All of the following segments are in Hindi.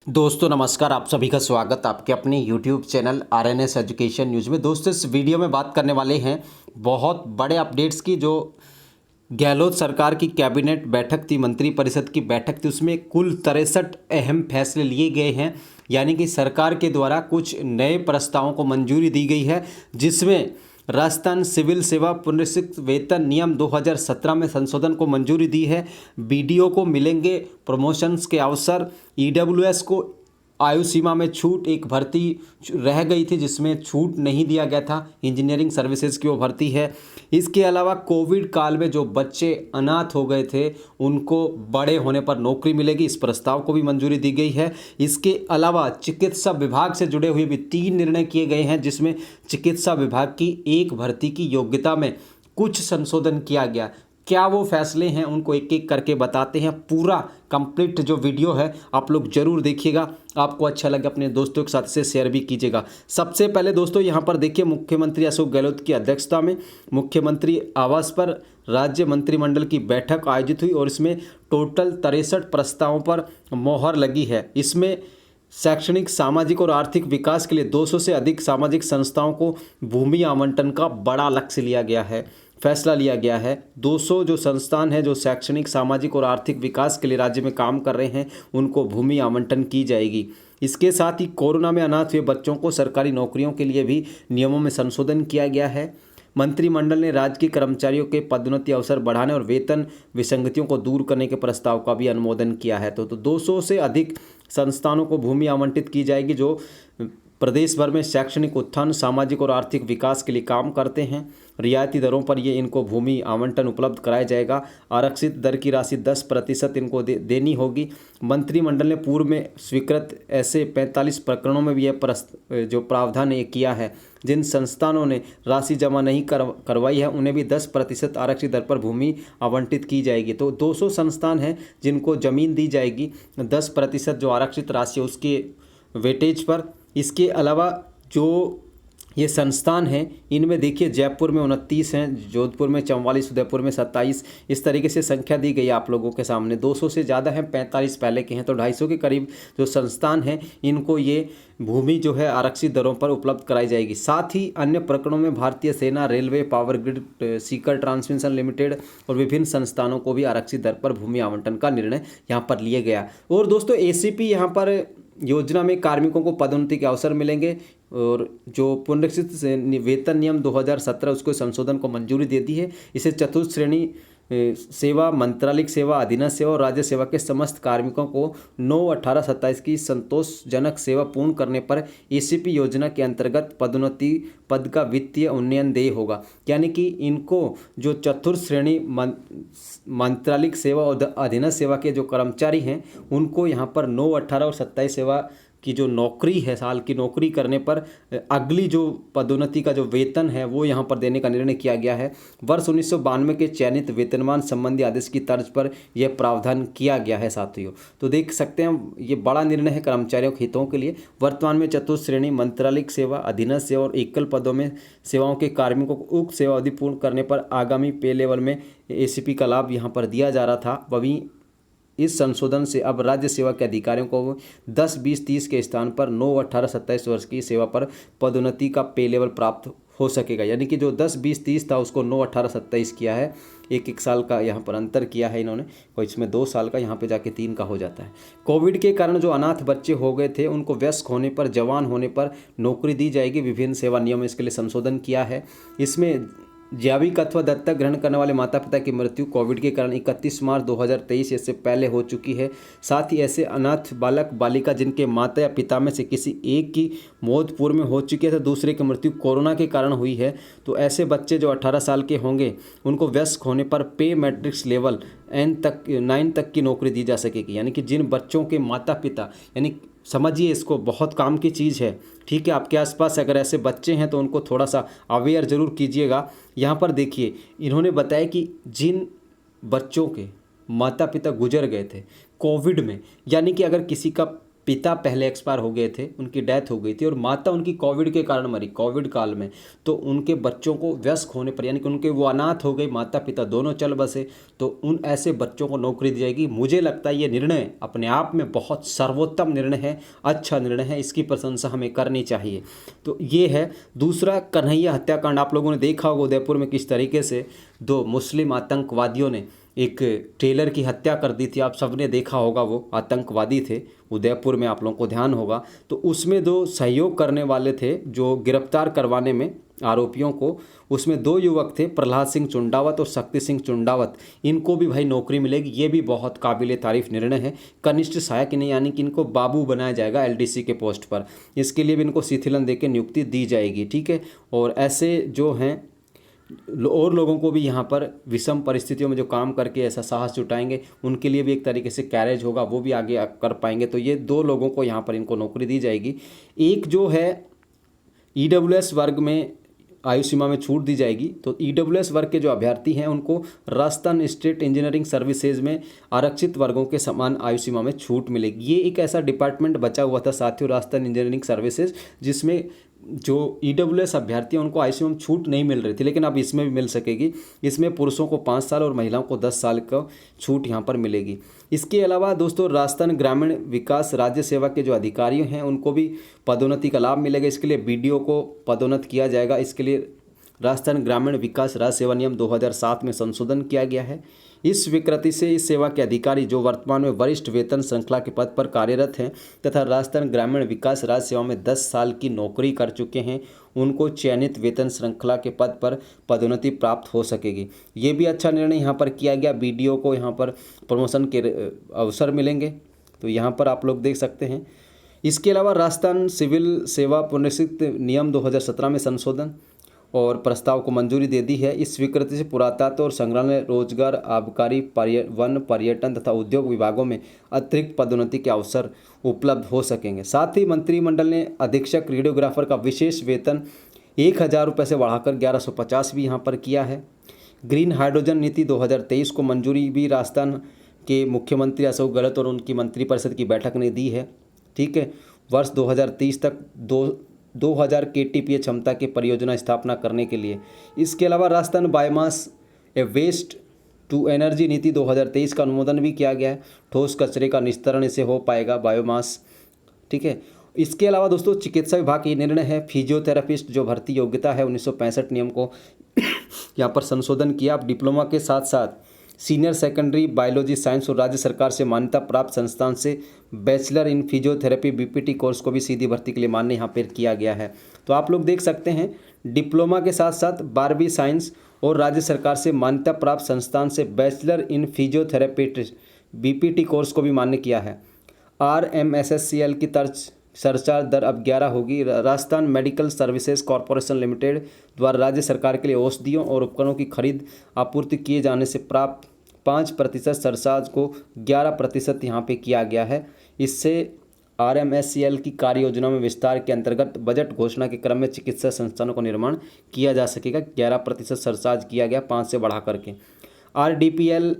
दोस्तों नमस्कार, आप सभी का स्वागत आपके अपने YouTube channel RNS education news में। दोस्तों इस वीडियो में बात करने वाले हैं बहुत बड़े अपडेट्स की। जो गहलोत सरकार की कैबिनेट बैठक थी, मंत्रिपरिषद की बैठक थी, उसमें कुल 63 अहम फैसले लिए गए हैं। यानी कि सरकार के द्वारा कुछ नए प्रस्तावों को मंजूरी दी गई है, जिसमें राजस्थान सिविल सेवा पुनरीक्षित वेतन नियम 2017 में संशोधन को मंजूरी दी है। बीडीओ को मिलेंगे प्रमोशंस के अवसर। ईडब्ल्यूएस को आयु सीमा में छूट, एक भर्ती रह गई थी जिसमें छूट नहीं दिया गया था, इंजीनियरिंग सर्विसेज की वो भर्ती है। इसके अलावा कोविड काल में जो बच्चे अनाथ हो गए थे उनको बड़े होने पर नौकरी मिलेगी, इस प्रस्ताव को भी मंजूरी दी गई है। इसके अलावा चिकित्सा विभाग से जुड़े हुए भी 3 निर्णय किए गए हैं, जिसमें चिकित्सा विभाग की एक भर्ती की योग्यता में कुछ संशोधन किया गया। क्या वो फैसले हैं उनको एक एक करके बताते हैं। पूरा कंप्लीट जो वीडियो है आप लोग जरूर देखिएगा, आपको अच्छा लगे अपने दोस्तों के साथ इसे शेयर भी कीजिएगा। सबसे पहले दोस्तों यहाँ पर देखिए, मुख्यमंत्री अशोक गहलोत की अध्यक्षता में मुख्यमंत्री आवास पर राज्य मंत्रिमंडल की बैठक आयोजित हुई और इसमें टोटल 63 प्रस्तावों पर मोहर लगी है। इसमें शैक्षणिक, सामाजिक और आर्थिक विकास के लिए 200 से अधिक सामाजिक संस्थाओं को भूमि आवंटन का बड़ा लक्ष्य लिया गया है, फैसला लिया गया है। 200 जो संस्थान हैं जो शैक्षणिक, सामाजिक और आर्थिक विकास के लिए राज्य में काम कर रहे हैं, उनको भूमि आवंटन की जाएगी। इसके साथ ही कोरोना में अनाथ हुए बच्चों को सरकारी नौकरियों के लिए भी नियमों में संशोधन किया गया है। मंत्रिमंडल ने राज्य के कर्मचारियों के पदोन्नति अवसर बढ़ाने और वेतन विसंगतियों को दूर करने के प्रस्ताव का भी अनुमोदन किया है। तो 200 से अधिक संस्थानों को भूमि आवंटित की जाएगी जो प्रदेश भर में शैक्षणिक उत्थान, सामाजिक और आर्थिक विकास के लिए काम करते हैं। रियायती दरों पर ये इनको भूमि आवंटन उपलब्ध कराया जाएगा। आरक्षित दर की राशि 10% इनको देनी होगी। मंत्रिमंडल ने पूर्व में स्वीकृत ऐसे 45 प्रकरणों में भी यह जो प्रावधान ये किया है। जिन संस्थानों ने राशि जमा नहीं करवाई है उन्हें भी 10% आरक्षित दर पर भूमि आवंटित की जाएगी। तो 200 संस्थान हैं जिनको ज़मीन दी जाएगी 10% जो आरक्षित राशि है उसके वेटेज पर। इसके अलावा जो ये संस्थान हैं इनमें देखिए, जयपुर में 29 हैं, जोधपुर में 44, उदयपुर में 27, इस तरीके से संख्या दी गई आप लोगों के सामने। 200 से ज़्यादा हैं, 45 पहले के हैं, तो 250 के करीब जो संस्थान हैं इनको ये भूमि जो है आरक्षित दरों पर उपलब्ध कराई जाएगी। साथ ही अन्य प्रकरणों में भारतीय सेना, railway, power grid, Sikar transmission limited और विभिन्न संस्थानों को भी आरक्षित दर पर भूमि आवंटन का निर्णय यहाँ पर लिया गया। और दोस्तों एसीपी यहाँ पर योजना में कार्मिकों को पदोन्नति के अवसर मिलेंगे और जो पुनरीक्षित वेतन नियम 2017 उसको संशोधन को मंजूरी दे दी है। इसे चतुर्थ श्रेणी सेवा, मंत्रालयिक सेवा, अधीनस्थ सेवा और राज्य सेवा के समस्त कार्मिकों को 9/18/27 की संतोषजनक सेवा पूर्ण करने पर एसीपी योजना के अंतर्गत पदोन्नति पद का वित्तीय उन्नयन देय होगा। यानी कि इनको जो चतुर्थ श्रेणी मंत्रालयिक सेवा और अधीनस्थ सेवा के जो कर्मचारी हैं उनको यहाँ पर 9, 18 और 27 सेवा की जो नौकरी है, साल की नौकरी करने पर अगली जो पदोन्नति का जो वेतन है वो यहाँ पर देने का निर्णय किया गया है। वर्ष 1992 के चयनित वेतनमान संबंधी आदेश की तर्ज पर यह प्रावधान किया गया है साथियों। तो देख सकते हैं ये बड़ा निर्णय है कर्मचारियों के हितों के लिए। वर्तमान में चतुर्थ श्रेणी, मंत्रालयिक सेवा, अधीनस्थ सेवा और एकल पदों में सेवाओं के कार्मिकों को उक्त सेवा अवधि पूर्ण करने पर आगामी पे लेवल में एसीपी का लाभ यहाँ पर दिया जा रहा था। वहीं इस संशोधन से अब राज्य सेवा के अधिकारियों को 10, 20, 30 के स्थान पर 9, 18, 27 वर्ष की सेवा पर पदोन्नति का पे लेवल प्राप्त हो सकेगा। यानी कि जो 10, 20, 30 था उसको 9, 18, 27 किया है। एक साल का यहाँ पर अंतर किया है इन्होंने, और इसमें 2 साल का यहाँ पे जाके 3 का हो जाता है। कोविड के कारण जो अनाथ बच्चे हो गए थे उनको वयस्क होने पर, जवान होने पर नौकरी दी जाएगी। विभिन्न सेवा नियम इसके लिए संशोधन किया है। इसमें जैविक अथवा दत्तक ग्रहण करने वाले माता पिता की मृत्यु कोविड के कारण 31 मार्च 2023 इससे पहले हो चुकी है। साथ ही ऐसे अनाथ बालक बालिका जिनके माता या पिता में से किसी एक की मौत पूर्व में हो चुकी है तो दूसरे की मृत्यु कोरोना के कारण हुई है, तो ऐसे बच्चे जो 18 साल के होंगे उनको वयस्क होने पर पे मैट्रिक्स लेवल 9 तक की नौकरी दी जा सकेगी। यानी कि जिन बच्चों के माता पिता, यानी समझिए इसको, बहुत काम की चीज़ है। ठीक है, आपके आसपास अगर ऐसे बच्चे हैं तो उनको थोड़ा सा अवेयर ज़रूर कीजिएगा। यहाँ पर देखिए इन्होंने बताया कि जिन बच्चों के माता पिता गुजर गए थे कोविड में, यानी कि अगर किसी का पिता पहले एक्सपायर हो गए थे, उनकी डेथ हो गई थी और माता उनकी कोविड के कारण मरी, कोविड काल में। तो उनके बच्चों को वयस्क होने पर, यानी कि उनके वो अनाथ हो गए, माता पिता दोनों चल बसे, तो उन ऐसे बच्चों को नौकरी दी जाएगी। मुझे लगता है ये निर्णय अपने आप में बहुत सर्वोत्तम निर्णय है, अच्छा निर्णय है, इसकी प्रशंसा हमें करनी चाहिए। तो ये है। दूसरा, कन्हैया हत्याकांड, आप लोगों ने देखा होगा उदयपुर में किस तरीके से 2 मुस्लिम आतंकवादियों ने एक टेलर की हत्या कर दी थी। आप सबने देखा होगा, वो आतंकवादी थे उदयपुर में, आप लोगों को ध्यान होगा। तो उसमें 2 सहयोग करने वाले थे जो गिरफ्तार करवाने में आरोपियों को, उसमें 2 युवक थे, प्रहलाद सिंह चुंडावत और शक्ति सिंह चुंडावत। इनको भी भाई नौकरी मिलेगी। ये भी बहुत काबिल तारीफ निर्णय है। कनिष्ठ सहायक नहीं, यानी कि इनको बाबू बनाया जाएगा एलडीसी के पोस्ट पर। इसके लिए भी इनको शिथिलन देकर नियुक्ति दी जाएगी, ठीक है। और ऐसे जो हैं और लोगों को भी यहाँ पर विषम परिस्थितियों में जो काम करके ऐसा साहस जुटाएंगे, उनके लिए भी एक तरीके से कैरेज होगा, वो भी आगे कर पाएंगे। तो ये 2 लोगों को यहाँ पर इनको नौकरी दी जाएगी। एक जो है ईडब्ल्यूएस वर्ग में आयु सीमा में छूट दी जाएगी। तो ईडब्ल्यूएस वर्ग के जो अभ्यर्थी हैं उनको राजस्थान स्टेट इंजीनियरिंग सर्विसेज में आरक्षित वर्गों के समान आयु सीमा में छूट मिलेगी। ये एक ऐसा डिपार्टमेंट बचा हुआ था साथियों, राजस्थान इंजीनियरिंग सर्विसेज, जिसमें जो ईडब्ल्यूएस अभ्यर्थी हैं उनको आयु सीमा में छूट नहीं मिल रही थी, लेकिन अब इसमें भी मिल सकेगी। इसमें पुरुषों को 5 साल और महिलाओं को 10 साल का छूट यहाँ पर मिलेगी। इसके अलावा दोस्तों, राजस्थान ग्रामीण विकास राज्य सेवा के जो अधिकारी हैं उनको भी पदोन्नति का लाभ मिलेगा। इसके लिए बीडीओ को पदोन्नत किया जाएगा। इसके लिए राजस्थान ग्रामीण विकास राज्य सेवा नियम 2007 में संशोधन किया गया है। इस स्वीकृति से इस सेवा के अधिकारी जो वर्तमान में वरिष्ठ वेतन श्रृंखला के पद पर कार्यरत हैं तथा राजस्थान ग्रामीण विकास राज्य सेवा में 10 साल की नौकरी कर चुके हैं, उनको चयनित वेतन श्रृंखला के पद पर पदोन्नति प्राप्त हो सकेगी। ये भी अच्छा निर्णय यहाँ पर किया गया। बीडीओ को यहाँ पर प्रमोशन के अवसर मिलेंगे, तो यहाँ पर आप लोग देख सकते हैं। इसके अलावा राजस्थान सिविल सेवा पुनरीक्षित नियम 2017 में संशोधन और प्रस्ताव को मंजूरी दे दी है। इस स्वीकृति से पुरातत्व और संग्रहालय, रोजगार, आबकारी, वन, पर्यटन तथा उद्योग विभागों में अतिरिक्त पदोन्नति के अवसर उपलब्ध हो सकेंगे। साथ ही मंत्रिमंडल ने अधीक्षक रेडियोग्राफर का विशेष वेतन 1000 रुपये से बढ़ाकर 1150 भी यहाँ पर किया है। ग्रीन हाइड्रोजन नीति 2023 को मंजूरी भी राजस्थान के मुख्यमंत्री अशोक गहलोत और उनकी मंत्रिपरिषद की बैठक ने दी है, ठीक है। वर्ष 2030 तक 2000 KTPA क्षमता की परियोजना स्थापना करने के लिए। इसके अलावा Rajasthan biomass a waste to energy नीति 2023 का अनुमोदन भी किया गया है। ठोस कचरे का निस्तारण इससे हो पाएगा, बायोमास, ठीक है। इसके अलावा दोस्तों, चिकित्सा विभाग का ये निर्णय है, फिजियोथेरेपिस्ट जो भर्ती योग्यता है 1965 नियम को यहाँ पर संशोधन किया। अब डिप्लोमा के साथ साथ सीनियर सेकेंडरी बायोलॉजी साइंस और राज्य सरकार से मान्यता प्राप्त संस्थान से bachelor in physiotherapy BPT course को भी सीधी भर्ती के लिए मान्य यहाँ पर किया गया है। तो आप लोग देख सकते हैं, डिप्लोमा के साथ साथ 12वीं साइंस और राज्य सरकार से मान्यता प्राप्त संस्थान से bachelor in physiotherapy BPT course को भी मान्य किया है। RMSSCL की तर्ज सरचार्ज दर अब 11 होगी। Rajasthan medical services corporation limited द्वारा राज्य सरकार के लिए औषधियों और उपकरणों की खरीद आपूर्ति किए जाने से प्राप्त 5% सरचार्ज को 11% यहाँ पे किया गया है। इससे RMSCL की कार्य योजना में विस्तार के अंतर्गत बजट घोषणा के क्रम में चिकित्सा संस्थानों का निर्माण किया जा सकेगा। 11% सरचार्ज किया गया 5 से बढ़ा करके। RDPL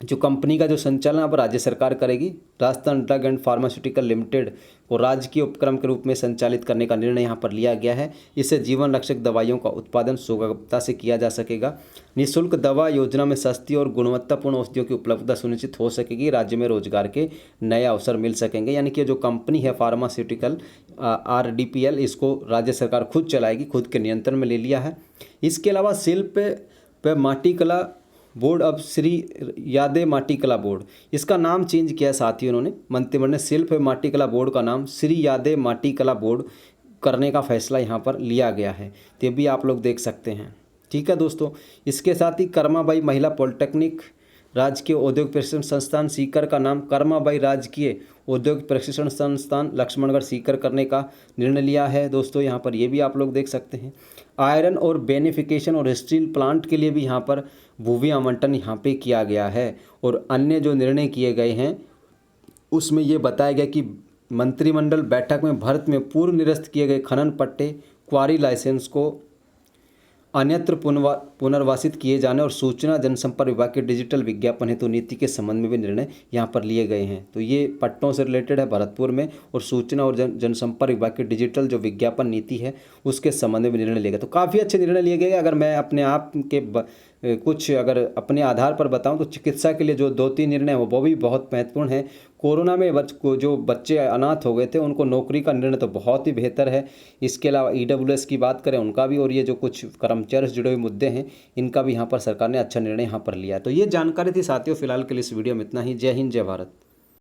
जो कंपनी का जो संचालन अब राज्य सरकार करेगी। Rajasthan drug and pharmaceutical limited को राजकीय उपक्रम के रूप में संचालित करने का निर्णय यहाँ पर लिया गया है। इससे जीवन रक्षक दवाइयों का उत्पादन सुगमता से किया जा सकेगा। निःशुल्क दवा योजना में सस्ती और गुणवत्तापूर्ण औषधियों की उपलब्धता सुनिश्चित हो सकेगी। राज्य में रोजगार के नए अवसर मिल सकेंगे। यानी कि जो कंपनी है फार्मास्यूटिकल RDPL, इसको राज्य सरकार खुद चलाएगी, खुद के नियंत्रण में ले लिया है। इसके अलावा शिल्प व माटीकला बोर्ड अब श्री यादे माटीकला बोर्ड, इसका नाम चेंज किया है साथियों इन्होंने। मंत्रिमंडल ने शिल्प व माटीकला बोर्ड का नाम श्री यादे माटीकला बोर्ड करने का फैसला यहाँ पर लिया गया है। तो ये भी आप लोग देख सकते हैं, ठीक है दोस्तों। इसके साथ ही कर्माबाई महिला पॉलिटेक्निक राजकीय औद्योगिक प्रशिक्षण संस्थान सीकर का नाम कर्माबाई राजकीय औद्योगिक प्रशिक्षण संस्थान लक्ष्मणगढ़ सीकर करने का निर्णय लिया है दोस्तों। यहाँ पर ये भी आप लोग देख सकते हैं। आयरन और बेनिफिकेशन और स्टील प्लांट के लिए भी यहाँ पर भूमि आवंटन यहाँ पे किया गया है। और अन्य जो निर्णय किए गए हैं उसमें ये बताया गया कि मंत्रिमंडल बैठक में भारत में पूर्व निरस्त किए गए खनन पट्टे क्वारी लाइसेंस को अन्यत्र पुनर्वासित किए जाने और सूचना जनसंपर्क विभाग के डिजिटल विज्ञापन हेतु नीति के संबंध में भी निर्णय यहाँ पर लिए गए हैं। तो ये पट्टों से रिलेटेड है भरतपुर में, और सूचना और जनसंपर्क विभाग के डिजिटल जो विज्ञापन नीति है उसके संबंध में निर्णय लिए गए। तो काफ़ी अच्छे निर्णय लिए गए। अगर मैं अपने आप के कुछ अगर अपने आधार पर बताऊं तो चिकित्सा के लिए जो 2-3 निर्णय वो भी बहुत महत्वपूर्ण है। कोरोना में जो बच्चे अनाथ हो गए थे उनको नौकरी का निर्णय तो बहुत ही बेहतर है। इसके अलावा ईडब्ल्यूएस की बात करें उनका भी, और ये जो कुछ कर्मचारी से जुड़े हुए मुद्दे हैं इनका भी यहाँ पर सरकार ने अच्छा निर्णय यहाँ पर लिया। तो ये जानकारी थी साथियों, फिलहाल के लिए इस वीडियो में इतना ही। जय हिंद, जय भारत।